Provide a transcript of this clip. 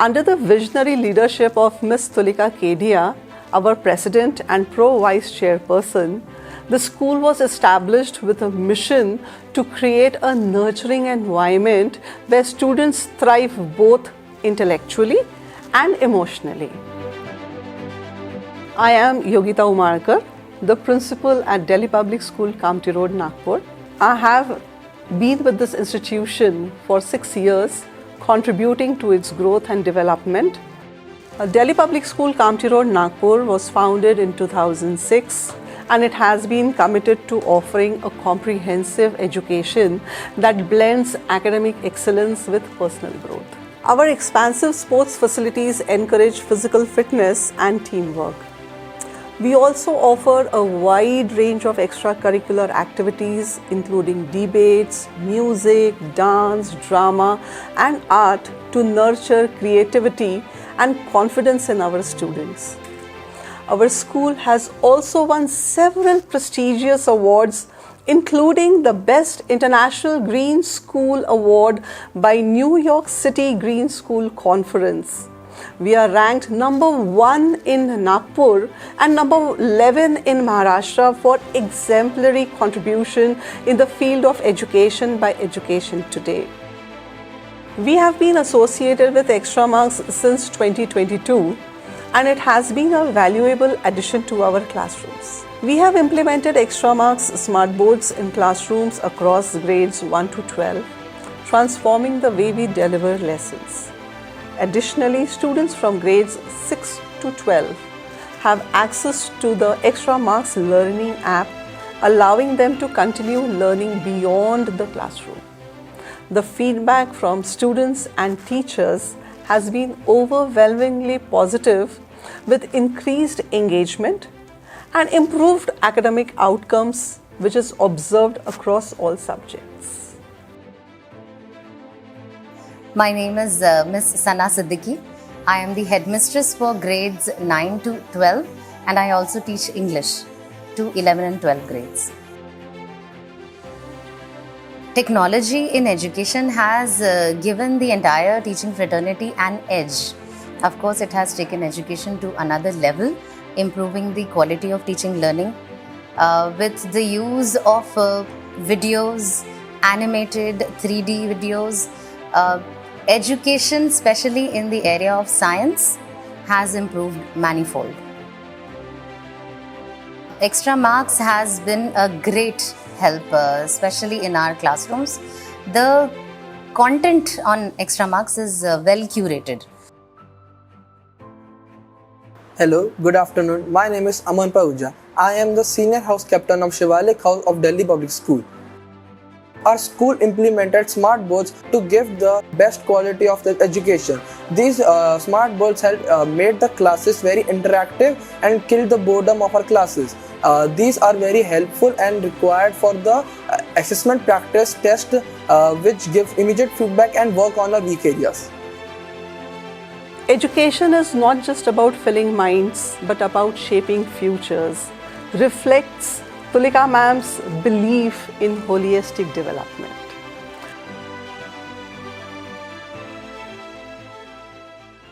Under the visionary leadership of Ms. Tulika Kedia, our president and pro-vice chairperson, the school was established with a mission to create a nurturing environment where students thrive both intellectually and emotionally. I am Yogita Umarkar, the principal at Delhi Public School, Kamptee Road, Nagpur. I have been with this institution for 6 years, contributing to its growth and development. Delhi Public School, Kamptee Road, Nagpur was founded in 2006, and it has been committed to offering a comprehensive education that blends academic excellence with personal growth. Our expansive sports facilities encourage physical fitness and teamwork. We also offer a wide range of extracurricular activities including debates, music, dance, drama and art to nurture creativity and confidence in our students. Our school has also won several prestigious awards including the Best International Green School Award by New York City Green School Conference. We are ranked number 1 in Nagpur and number 11 in Maharashtra for exemplary contribution in the field of education by Education Today. We have been associated with Extramarks since 2022 and it has been a valuable addition to our classrooms. We have implemented Extramarks smart boards in classrooms across grades 1 to 12, transforming the way we deliver lessons. Additionally, students from grades 6 to 12 have access to the Extramarks Learning app, allowing them to continue learning beyond the classroom. The feedback from students and teachers has been overwhelmingly positive, with increased engagement and improved academic outcomes, which is observed across all subjects. My name is Ms. Sana Siddiqui. I am the headmistress for grades 9 to 12 and I also teach English to 11 and 12 grades. Technology in education has given the entire teaching fraternity an edge. Of course, it has taken education to another level, improving the quality of teaching learning with the use of videos, animated 3D videos. Education, especially in the area of science, has improved manifold. Extramarks has been a great help, especially in our classrooms. The content on Extramarks is well curated. Hello, good afternoon. My name is Aman Pahuja. I am the senior house captain of Shivalik House of Delhi Public School. Our school implemented smart boards to give the best quality of the education. These smart boards made the classes very interactive and killed the boredom of our classes. These are very helpful and required for the assessment practice test, which gives immediate feedback and work on our weak areas. Education is not just about filling minds, but about shaping futures. Reflects Tulika ma'am's belief in holistic development.